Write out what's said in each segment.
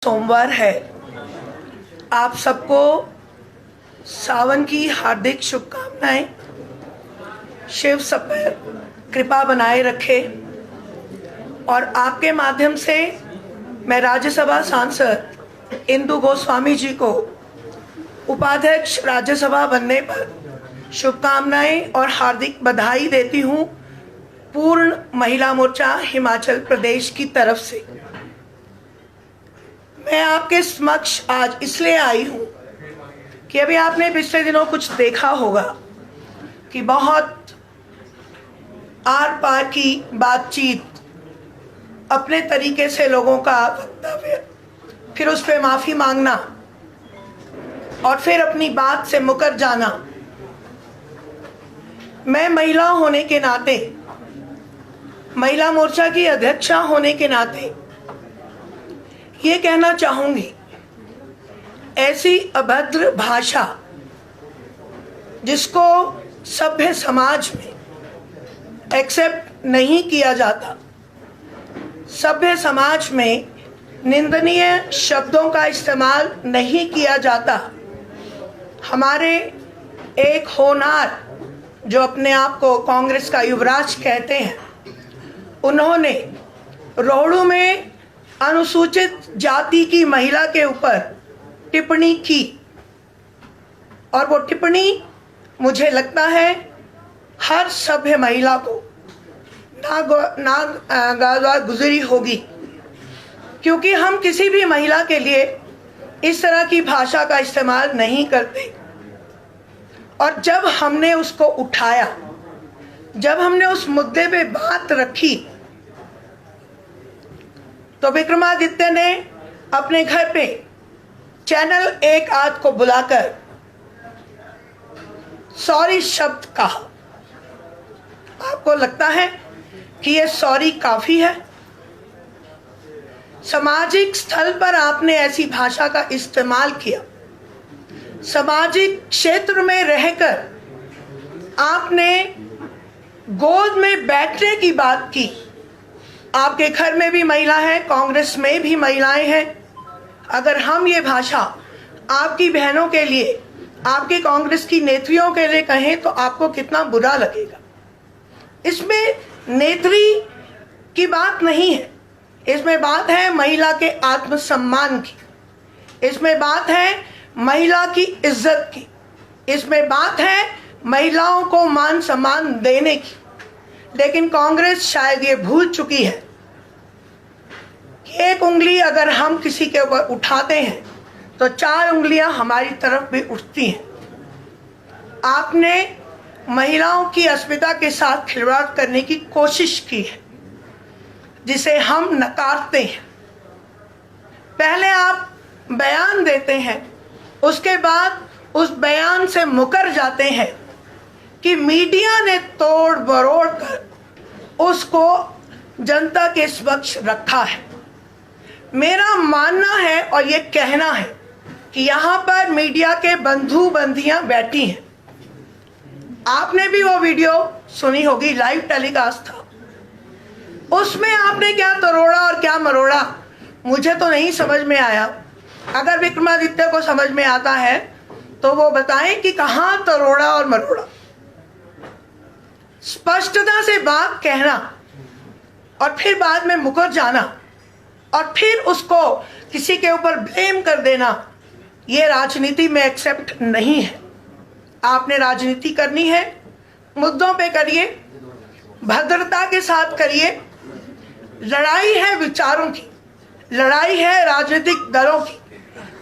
सोमवार है। आप सबको सावन की हार्दिक शुभकामनाएं। शिव सब पर कृपा बनाए रखे और आपके माध्यम से मैं राज्यसभा सांसद इंदु गोस्वामी जी को उपाध्यक्ष राज्यसभा बनने पर शुभकामनाएं और हार्दिक बधाई देती हूं पूर्ण महिला मोर्चा हिमाचल प्रदेश की तरफ से। मैं आपके समक्ष आज इसलिए आई हूं कि अभी आपने पिछले दिनों कुछ देखा होगा कि बहुत आर पार की बातचीत, अपने तरीके से लोगों का वक्तव्य, फिर उस पर माफी मांगना और फिर अपनी बात से मुकर जाना। मैं महिला होने के नाते, महिला मोर्चा की अध्यक्षा होने के नाते ये कहना चाहूंगी, ऐसी अभद्र भाषा जिसको सभ्य समाज में एक्सेप्ट नहीं किया जाता, सभ्य समाज में निंदनीय शब्दों का इस्तेमाल नहीं किया जाता। हमारे एक होनहार जो अपने आप को कांग्रेस का युवराज कहते हैं, उन्होंने रोहड़ू में अनुसूचित जाति की महिला के ऊपर टिप्पणी की और वो टिप्पणी मुझे लगता है हर सभ्य महिला को नागवार गुजरी होगी, क्योंकि हम किसी भी महिला के लिए इस तरह की भाषा का इस्तेमाल नहीं करते। और जब हमने उसको उठाया, जब हमने उस मुद्दे पे बात रखी, तो विक्रमादित्य ने अपने घर पे चैनल 1 आध को बुलाकर सॉरी शब्द कहा। आपको लगता है कि ये सॉरी काफी है? सामाजिक स्थल पर आपने ऐसी भाषा का इस्तेमाल किया, सामाजिक क्षेत्र में रहकर आपने गोद में बैठने की बात की। आपके घर में भी महिला है, कांग्रेस में भी महिलाएं हैं। अगर हम ये भाषा आपकी बहनों के लिए, आपकी कांग्रेस की नेत्रियों के लिए कहें तो आपको कितना बुरा लगेगा। इसमें नेत्री की बात नहीं है, इसमें बात है महिला के आत्मसम्मान की, इसमें बात है महिला की इज्जत की, इसमें बात है महिलाओं को मान सम्मान देने की। लेकिन कांग्रेस शायद ये भूल चुकी है कि एक उंगली अगर हम किसी के ऊपर उठाते हैं तो 4 उंगलियां हमारी तरफ भी उठती हैं। आपने महिलाओं की अस्मिता के साथ खिलवाड़ करने की कोशिश की है, जिसे हम नकारते हैं। पहले आप बयान देते हैं, उसके बाद उस बयान से मुकर जाते हैं कि मीडिया ने तोड़ मरोड़ कर उसको जनता के समक्ष रखा है। मेरा मानना है और ये कहना है कि यहाँ पर मीडिया के बंधु बंधियां बैठी हैं। आपने भी वो वीडियो सुनी होगी, लाइव टेलीकास्ट था। उसमें आपने क्या तरोड़ा और क्या मरोड़ा, मुझे तो नहीं समझ में आया। अगर विक्रमादित्य को समझ में आता है तो वो बताएं कि कहाँ तरोड़ा और मरोड़ा। स्पष्टता से बात कहना और फिर बाद में मुकर जाना और फिर उसको किसी के ऊपर ब्लेम कर देना, ये राजनीति में एक्सेप्ट नहीं है। आपने राजनीति करनी है, मुद्दों पे करिए, भद्रता के साथ करिए। लड़ाई है विचारों की, लड़ाई है राजनीतिक दलों की।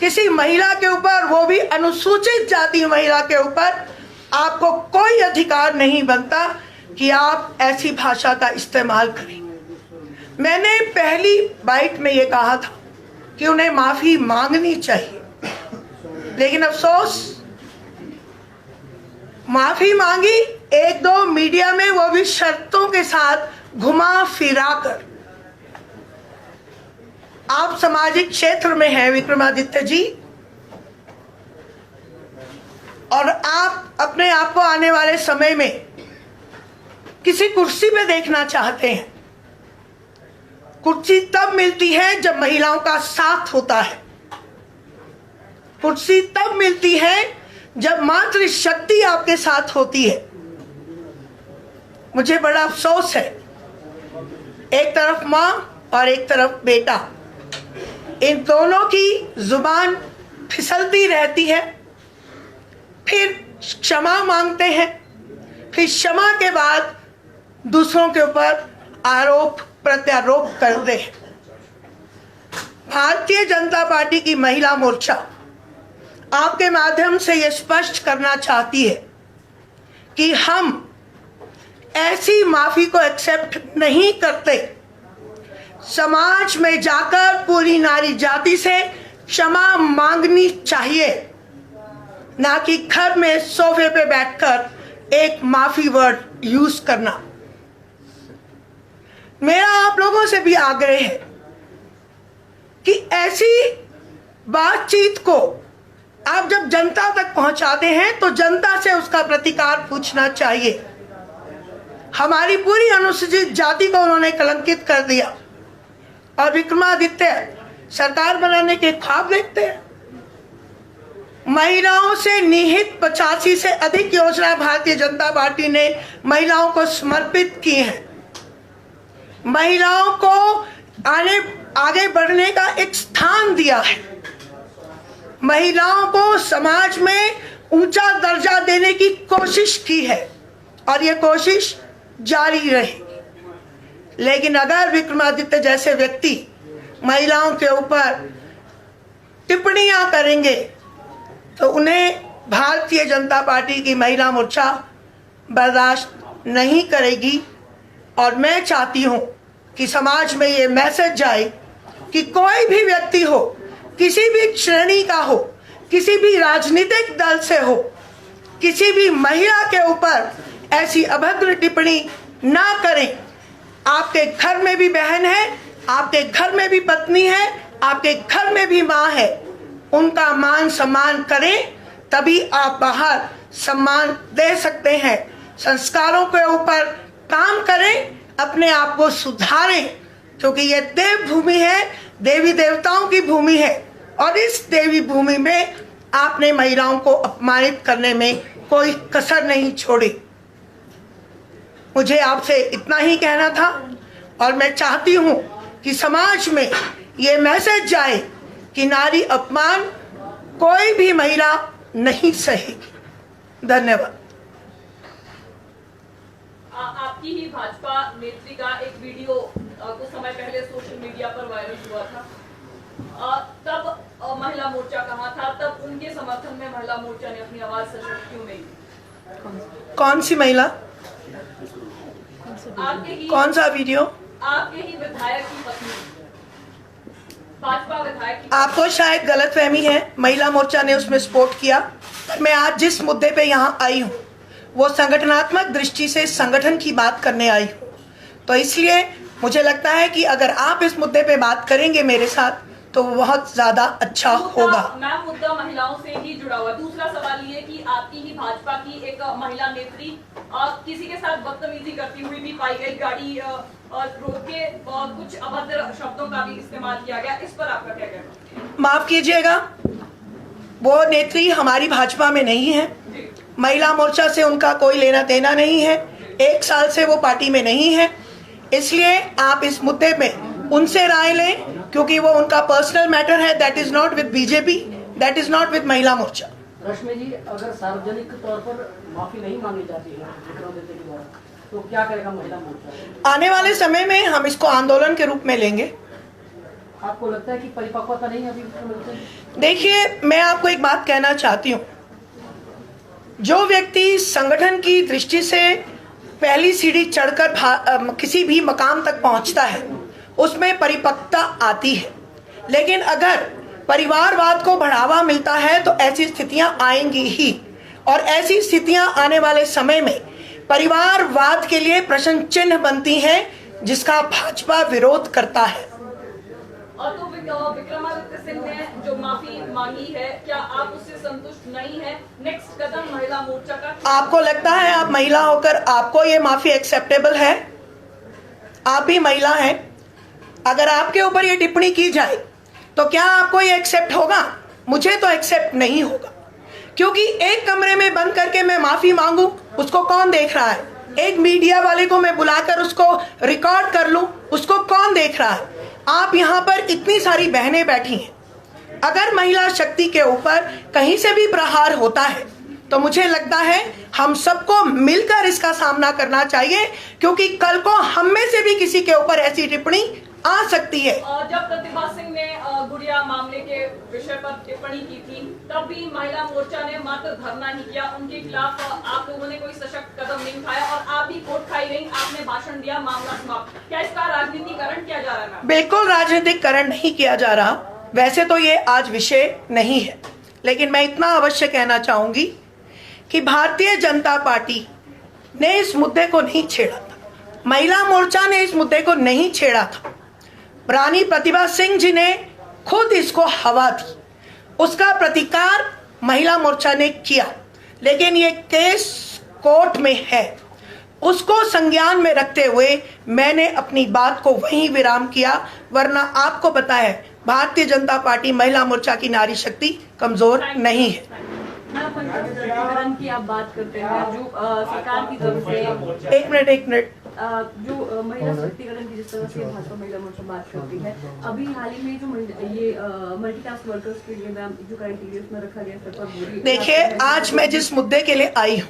किसी महिला के ऊपर, वो भी अनुसूचित जाति महिला के ऊपर, आपको कोई अधिकार नहीं बनता कि आप ऐसी भाषा का इस्तेमाल करें। मैंने पहली बाइट में ये कहा था कि उन्हें माफी मांगनी चाहिए, लेकिन अफसोस माफी मांगी 1-2 मीडिया में, वो भी शर्तों के साथ घुमा फिरा कर। आप सामाजिक क्षेत्र में हैं विक्रमादित्य जी, और आप अपने आप को आने वाले समय में किसी कुर्सी पे देखना चाहते हैं। कुर्सी तब मिलती है जब महिलाओं का साथ होता है। कुर्सी तब मिलती है जब मातृ शक्ति आपके साथ होती है। मुझे बड़ा अफसोस है, एक तरफ माँ और एक तरफ बेटा, इन दोनों की जुबान फिसलती रहती है, फिर क्षमा मांगते हैं, फिर क्षमा के बाद दूसरों के ऊपर आरोप प्रत्यारोप करते हैं। भारतीय जनता पार्टी की महिला मोर्चा आपके माध्यम से ये स्पष्ट करना चाहती है कि हम ऐसी माफी को एक्सेप्ट नहीं करते। समाज में जाकर पूरी नारी जाति से क्षमा मांगनी चाहिए, ना कि घर में सोफे पे बैठकर एक माफी वर्ड यूज करना। मेरा आप लोगों से भी आग्रह है कि ऐसी बातचीत को आप जब जनता तक पहुंचाते हैं तो जनता से उसका प्रतिकार पूछना चाहिए। हमारी पूरी अनुसूचित जाति को उन्होंने कलंकित कर दिया और विक्रमादित्य सरकार बनाने के ख्वाब देखते हैं। महिलाओं से निहित 85 से अधिक योजना भारतीय जनता पार्टी ने महिलाओं को समर्पित की है। महिलाओं को आगे बढ़ने का एक स्थान दिया है। महिलाओं को समाज में ऊंचा दर्जा देने की कोशिश की है और ये कोशिश जारी रहेगी। लेकिन अगर विक्रमादित्य जैसे व्यक्ति महिलाओं के ऊपर टिप्पणियां करेंगे तो उन्हें भारतीय जनता पार्टी की महिला मोर्चा बर्दाश्त नहीं करेगी। और मैं चाहती हूं कि समाज में ये मैसेज जाए कि कोई भी व्यक्ति हो, किसी भी श्रेणी का हो, किसी भी राजनीतिक दल से हो, किसी भी महिला के ऊपर ऐसी अभद्र टिप्पणी ना करें। आपके घर में भी बहन है, आपके घर में भी पत्नी है, आपके घर में भी माँ है, उनका मान सम्मान करें, तभी आप बाहर सम्मान दे सकते हैं। संस्कारों के ऊपर काम करें, अपने आप को सुधारें, क्योंकि ये देव भूमि है, देवी देवताओं की भूमि है और इस देवी भूमि में आपने महिलाओं को अपमानित करने में कोई कसर नहीं छोड़ी। मुझे आपसे इतना ही कहना था और मैं चाहती हूं कि समाज में ये मैसेज जाए कि नारी अपमान कोई भी महिला नहीं सहेगी। धन्यवाद। आपकी ही भाजपा नेत्री का एक वीडियो कुछ समय पहले सोशल मीडिया पर वायरल हुआ था। तब महिला मोर्चा कहाँ था? तब उनके समर्थन में महिला मोर्चा ने अपनी आवाज सशक्त क्यों नहीं? कौन सी महिला? आपके ही, कौन सा वीडियो? आपके ही विधायक की पत्नी, भाजपा विधायक की। आपको शायद गलतफहमी है, महिला मोर्चा ने उसमें सपोर्ट किया। मैं आज जिस मुद्दे पे यहाँ आई हूँ वो संगठनात्मक दृष्टि से संगठन की बात करने आई हूँ, तो इसलिए मुझे लगता है कि अगर आप इस मुद्दे पे बात करेंगे मेरे साथ तो वो बहुत ज्यादा अच्छा होगा। मैम, मुद्दा महिलाओं से ही जुड़ा हुआ। दूसरा सवाल ये कि आपकी ही भाजपा की एक महिला नेत्री किसी के साथ बदतमीजी करती हुई भी पाई गई, गाड़ी रोक के कुछ अभद्र शब्दों का भी इस्तेमाल किया गया, इस पर आपका क्या कहना? माफ कीजिएगा, वो नेत्री हमारी भाजपा में नहीं है, महिला मोर्चा से उनका कोई लेना देना नहीं है, 1 साल से वो पार्टी में नहीं है। इसलिए आप इस मुद्दे में उनसे राय लें, क्योंकि वो उनका पर्सनल मैटर है। That is not with BJP, that is not with महिला मोर्चा। रश्मि जी, अगर सार्वजनिक तौर पर माफी नहीं मांगी जाती है विक्रमादित्य के द्वारा, तो क्या करेगा महिला मोर्चा? आने वाले समय में हम इसको आंदोलन के रूप में लेंगे। आपको लगता है कि परिपक्वता नहीं है अभी? देखिए, मैं आपको एक बात कहना चाहती हूँ, जो व्यक्ति संगठन की दृष्टि से पहली सीढ़ी चढ़कर किसी भी मकाम तक पहुंचता है उसमें परिपक्वता आती है। लेकिन अगर परिवारवाद को बढ़ावा मिलता है तो ऐसी स्थितियां आएंगी ही, और ऐसी स्थितियां आने वाले समय में परिवारवाद के लिए प्रश्न चिन्ह बनती हैं, जिसका भाजपा विरोध करता है। और तो विक्रमादित्य सिंह ने जो माफी मांगी है, क्या आप उससे संतुष्ट नहीं है? नेक्स्ट कदम महिला मोर्चा का? आपको लगता है आप महिला होकर आपको ये माफी एक्सेप्टेबल है? आप भी महिला हैं, अगर आपके ऊपर ये टिप्पणी की जाए तो क्या आपको ये एक्सेप्ट होगा? मुझे तो एक्सेप्ट नहीं होगा, क्योंकि एक कमरे में बंद करके मैं माफी मांगू, उसको कौन देख रहा है? एक मीडिया वाले को मैं बुलाकर उसको रिकॉर्ड कर लूं, उसको कौन देख रहा है? आप यहाँ पर इतनी सारी बहनें बैठी हैं, अगर महिला शक्ति के ऊपर कहीं से भी प्रहार होता है तो मुझे लगता है हम सबको मिलकर इसका सामना करना चाहिए, क्योंकि कल को हम में से भी किसी के ऊपर ऐसी टिप्पणी आ सकती है। जब प्रतिभा सिंह ने गुड़िया मामले के विषय पर टिप्पणी की थी, तब भी महिला मोर्चा ने मात्र धरना ही किया, उनके खिलाफ आप लोगों ने कोई सशक्त कदम नहीं उठाया और आप भी कोर्ट खाई गई, आपने भाषण दिया, मामला समाप्त। क्या इसका राजनीतिकरण किया जा रहा है? बिल्कुल राजनीतिकरण नहीं किया जा रहा। वैसे तो ये आज विषय नहीं है, लेकिन मैं इतना अवश्य कहना चाहूंगी कि भारतीय जनता पार्टी ने इस मुद्दे को नहीं छेड़ा था, महिला मोर्चा ने इस मुद्दे को नहीं छेड़ा था। रानी प्रतिभा सिंह जी ने खुद इसको हवा दी, उसका प्रतिकार महिला मोर्चा ने किया, लेकिन ये केस कोर्ट में है, उसको संज्ञान में रखते हुए मैंने अपनी बात को वहीं विराम किया। वरना आपको पता है भारतीय जनता पार्टी महिला मोर्चा की नारी शक्ति कमजोर नहीं है। पंचायतीकरण की आप बात करते हैं, जो सरकार की तरफ से एक मिनट जो महिला सशक्तिकरण की जिस तरह से भाजपा महिला मोर्चा बात करती है, अभी हाल ही में जो ये मल्टीटास्क वर्कर्स के लिए जो क्राइटेरिया उसमें रखा गया सर पर, देखिए आज मैं जिस मुद्दे के लिए आई हूँ,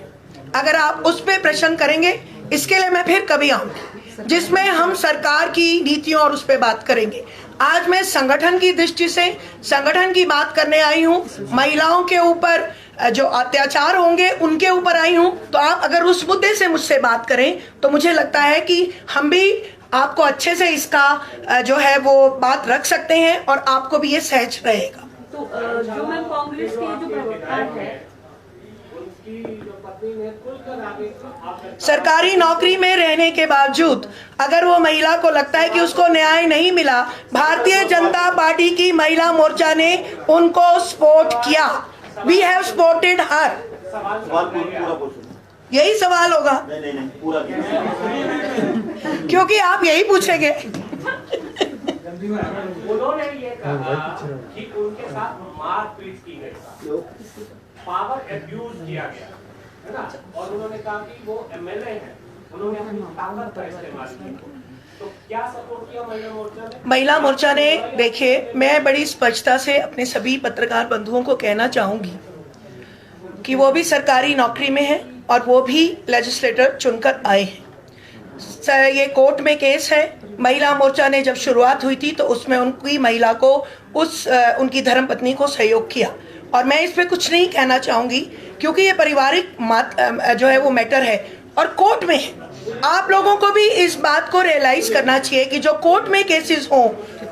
अगर आप उस पर प्रश्न करेंगे इसके लिए मैं फिर कभी आऊंगी, जिसमें हम सरकार की नीतियों और उस पर बात करेंगे। आज मैं संगठन की दृष्टि से संगठन की बात करने आई हूँ, महिलाओं के ऊपर जो अत्याचार होंगे उनके ऊपर आई हूँ। तो आप अगर उस मुद्दे से मुझसे बात करें तो मुझे लगता है कि हम भी आपको अच्छे से इसका जो है वो बात रख सकते हैं और आपको भी ये सहज रहेगा। तो जो मैं कांग्रेस के जो प्रवक्ता है, सरकारी नौकरी में रहने के बावजूद अगर वो महिला को लगता है कि उसको न्याय नहीं मिला, भारतीय जनता पार्टी की महिला मोर्चा ने उनको सपोर्ट किया। We have supported her। यही सवाल होगा। नहीं, पूरा क्योंकि आप यही पूछेंगे। उन्होंने ये कहा कि उनके साथ मारपीट की गई, पावर एब्यूज किया गया, है ना, और उन्होंने कहा कि वो एमएलए हैं, उन्होंने अपनी ताकत का इस्तेमाल किया। तो क्या सपोर्ट किया महिला मोर्चा ने? महिला मोर्चा ने, देखिए मैं बड़ी स्पष्टता से अपने सभी पत्रकार बंधुओं को कहना चाहूंगी कि वो भी सरकारी नौकरी में है और वो भी लेजिस्लेटर चुनकर आए हैं। ये कोर्ट में केस है। महिला मोर्चा ने जब शुरुआत हुई थी तो उसमें उनकी महिला को उनकी धर्मपत्नी को सहयोग किया, और मैं इस पे कुछ नहीं कहना चाहूंगी क्योंकि ये पारिवारिक जो है वो मैटर है और कोर्ट में है। आप लोगों को भी इस बात को रियलाइज करना चाहिए कि जो कोर्ट में केसेस हों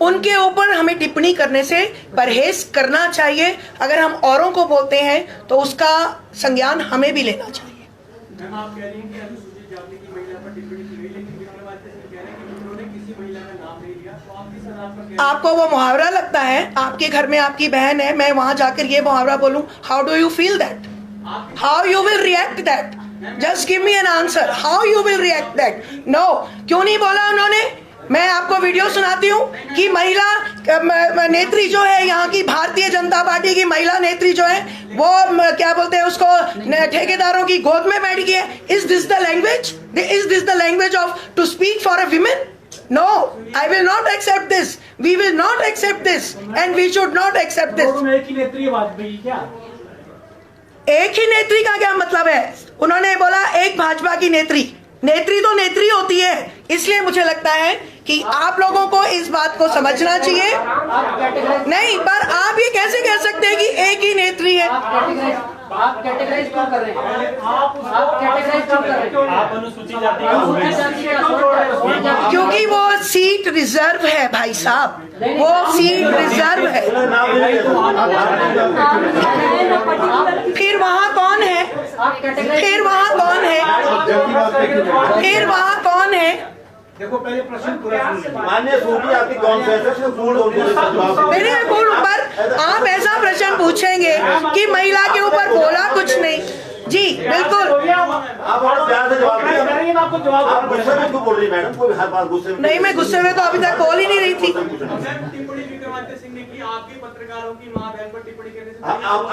उनके ऊपर हमें टिप्पणी करने से परहेज करना चाहिए। अगर हम औरों को बोलते हैं तो उसका संज्ञान हमें भी लेना चाहिए। आप कह रही हैं कि अनुसूचित जाति की महिला पर टिप्पणी की गई, लेकिन विक्रमादित्य सिंह कह रहे हैं कि उन्होंने किसी महिला का नाम नहीं लिया, तो आप किस आधार पर कह रहे हैं? आपको वो मुहावरा लगता है, आपके घर में आपकी बहन है, मैं वहां जाकर ये मुहावरा बोलूं, how do you feel that? How you will react that? Just give me an answer, how you will react that? No, क्यों नहीं बोला उन्होंने? मैं आपको वीडियो सुनाती हूँ कि महिला नेत्री जो है, यहाँ की भारतीय जनता पार्टी की महिला नेत्री जो है वो क्या बोलते हैं उसको, ठेकेदारों की गोद में बैठ गई है। Is this the language? Is this the language of to speak for a women? No, I will not accept this. We will not accept this, and we should not accept this. एक ही नेत्री आवाज में क्या? एक ही नेत्री का क्या मतलब है? उन्होंने बोला एक भाजपा की नेत्री। नेत्री तो नेत्री होती है। इसलिए मुझे लगता है कि आप लोगों को इस बात को समझना चाहिए। नहीं, पर आप ये कैसे कह सकते हैं कि एक ही नेत्री है? आप कैटेगराइज क्यों कर रहे हैं? आप कैटेगराइज क्यों कर रहे हैं? आप अनुसूचित जाति का, क्योंकि वो सीट रिजर्व है भाई साहब, वो सीट रिजर्व है। फिर वहाँ कौन है? फिर वहाँ कौन है? फिर वहाँ कौन है? देखो पहले प्रश्न पूरा माननीय सूची आपकी कॉन्फ्रेंस में पूर्ण मेरे ऊपर आप ऐसा प्रश्न पूछेंगे कि महिला के ऊपर बोला कुछ नहीं। जी बिल्कुल, आप प्यार से जवाब आपको जवाब आप गुस्से में क्यों बोल रही मैडम? कोई हर बार गुस्से में नहीं, मैं गुस्से में तो अभी तक बोल ही नहीं रही थी। टिप्पणी विक्रमादित्य सिंह ने की, आपके पत्रकारों की मां बहन पर टिप्पणी करने से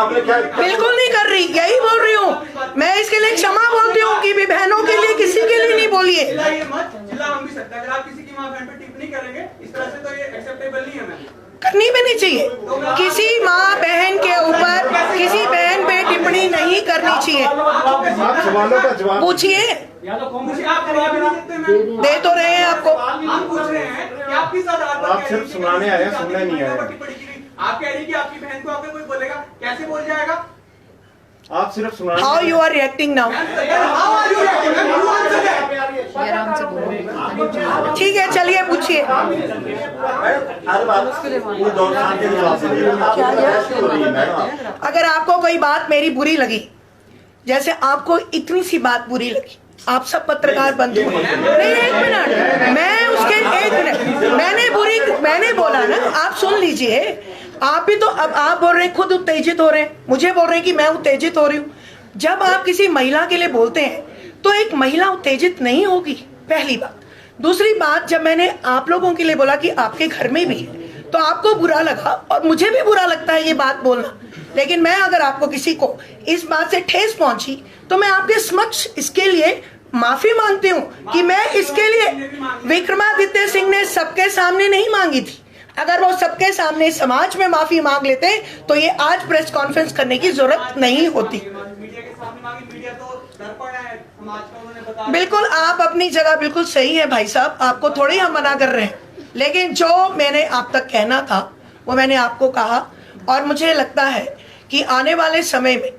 आपने क्या बिल्कुल नहीं कर रही, यही बोल रही हूँ। मैं इसके लिए क्षमा बोलती हूँ कि भी बहनों के लिए किसी के लिए नहीं बोलिए। चिल्लाइए मत, चिल्ला हम भी सकते हैं। अगर आप किसी की मां बहन पर टिप्पणी करेंगे इस तरह से तो ये एक्सेप्टेबल नहीं है मैम। करनी भी नहीं चाहिए। किसी माँ बहन के ऊपर किसी बहन पे टिप्पणी नहीं करनी चाहिए। आप सवालों का जवाब पूछिए, या तो कांग्रेस मुझे आप जवाब ही नहीं देते मैम। दे तो रहे हैं आपको। हम पूछ रहे हैं कि आप किस आधार पर आप कह रही सिर्फ हैं कि सुनाने आए हैं, किसी सुनने नहीं आए। पर टिप्पणी की गई। आप कह रही हैं कि आपकी बहन को आकर कोई बोलेगा, कैसे बोल जाएगा? आप सिर्फ सुनाने how you are reacting now? ठीक है, चलिए पूछिए। हर बार ये दौर शांति के जवाब से मैडम। अगर आपको कोई बात मेरी बुरी लगी, जैसे आपको इतनी सी बात बुरी लगी, आप सब पत्रकार बंधु हैं। नहीं, एक मिनट, मैं उसके एक मिनट, मैंने बोला ना, आप सुन लीजिए। आप भी तो, अब आप बोल रहे हैं खुद उत्तेजित हो रहे हैं, मुझे बोल रहे हैं कि मैं उत्तेजित हो रही हूँ। जब आप किसी महिला के लिए बोलते हैं तो एक महिला उत्तेजित नहीं होगी, पहली बात। दूसरी बात, जब मैंने आप लोगों के लिए बोला कि आपके घर में भी है, तो आपको बुरा लगा और मुझे भी बुरा लगता है ये बात बोलना। लेकिन मैं अगर आपको किसी को इस बात से ठेस पहुंची तो मैं आपके समक्ष इसके लिए माफी मांगती हूँ कि मैं इसके लिए, विक्रमादित्य सिंह ने सबके सामने नहीं मांगी थी। अगर वो सबके सामने समाज में माफी मांग लेते तो ये आज प्रेस कॉन्फ्रेंस करने की जरूरत नहीं होती। मीडिया के सामने मांगी, मीडिया तो दर्पण है समाज का, उन्होंने बताया। बिल्कुल, आप अपनी जगह बिल्कुल सही है भाई साहब, आपको थोड़ी हम मना कर रहे हैं। लेकिन जो मैंने आप तक कहना था वो मैंने आपको कहा, और मुझे लगता है कि आने वाले समय में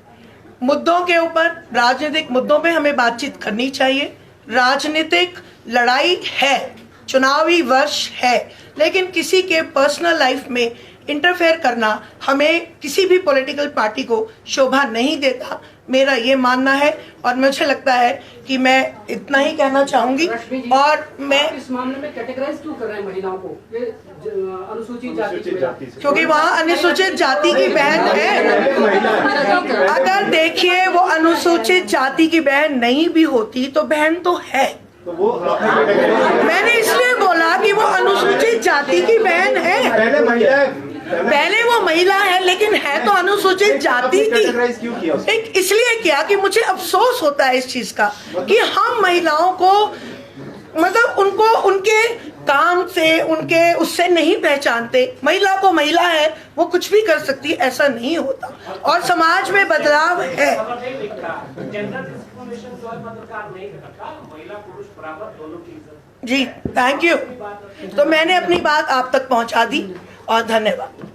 मुद्दों के ऊपर, राजनीतिक मुद्दों पे हमें बातचीत करनी चाहिए। राजनीतिक लड़ाई है, चुनावी वर्ष है, लेकिन किसी के पर्सनल लाइफ में इंटरफेयर करना हमें किसी भी पॉलिटिकल पार्टी को शोभा नहीं देता, मेरा ये मानना है। और मुझे लगता है कि मैं इतना ही कहना चाहूंगी। और मैं इस मामले में कैटेगराइज क्यों कर रहे हैं महिलाओं को? ये अनुसूचित जाति से, क्योंकि वहाँ अनुसूचित जाति की बहन है। अगर देखिए वो अनुसूचित जाति की बहन नहीं भी होती तो बहन तो है। तो वो आपने मैंने इसलिए बोला कि वो अनुसूचित जाति की बहन है। पहले महिला है, पहले वो महिला है, लेकिन है तो अनुसूचित जाति की। कैटेगराइज क्यों किया उसको? एक इसलिए किया कि मुझे अफसोस होता है इस चीज का कि हम महिलाओं को, मतलब उनको उनके काम से, उनके उससे नहीं पहचानते। महिला को महिला है, वो कुछ भी कर सकती है, ऐसा नहीं होता। और समाज में बदलाव है। जेंडर डिस्क्रिमिनेशन जो है पत्रकार नहीं करता, महिला पुरुष बराबर दोनों की इज्जत। जी, थैंक यू। तो मैंने अपनी बात आप तक पहुंचा दी और धन्यवाद।